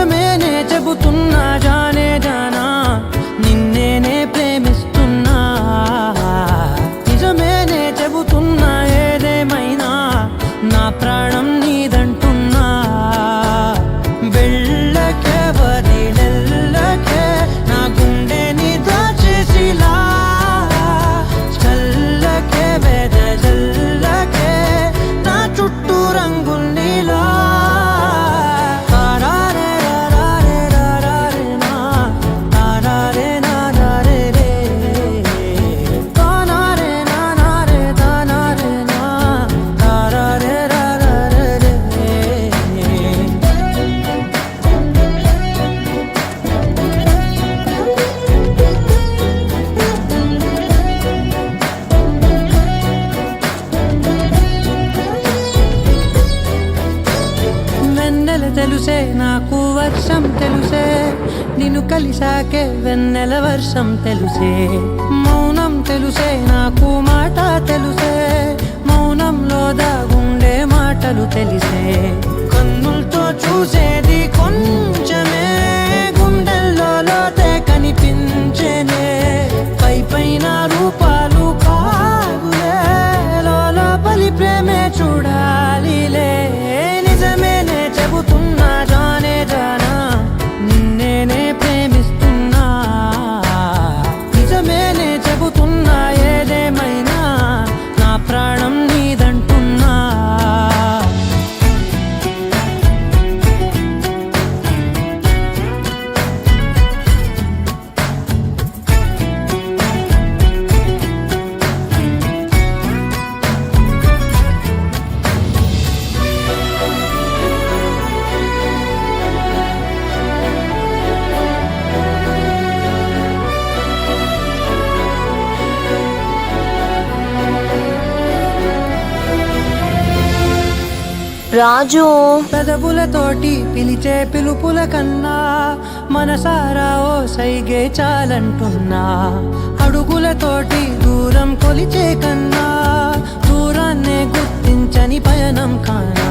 నిజమేనే చెబుతున్నా జానే జానా నిన్నేనే ప్రేమిస్తున్నా నిజమేనే చెబుతున్నా ఏదేమైనా నా ప్రాణం నీదంటున్నా వెళ్ళకే వదిలెళ్ళకే నా గుండెని దాచేసిలా చల్లకే వెదజల్లకే నా చుట్టూ రంగుల్నిలా తెలుసే నాకు వర్షం తెలుసే నిన్ను కలిసాకే వెన్నెల వర్షం తెలుసే మౌనం తెలుసే నాకు మాట తెలుసే మౌనంలో దాగుండే మాటలు తెలిసే కన్నులతో చూసేది కొంచెమే గుండెల్లో లోతే కనిపించేనే పై పైన రూపాలు కాదులే లోపలి ప్రేమే చూడాలిలే నిజమేనే చెబుతున్నా జానే జానా నిన్నేనే ప్రేమిస్తున్నా నిజమేనే చెబుతున్నా ఏదేమైనా నా ప్రాణం నీదంటున్నా రాజు పెదవులతోటి పిలిచే పిలుపుల కన్నా మనసారా ఓ సైగే చాలంటున్నా అడుగులతోటి దూరం కొలిచే కన్నా దూరాన్నే గుర్తించని పయనం కానా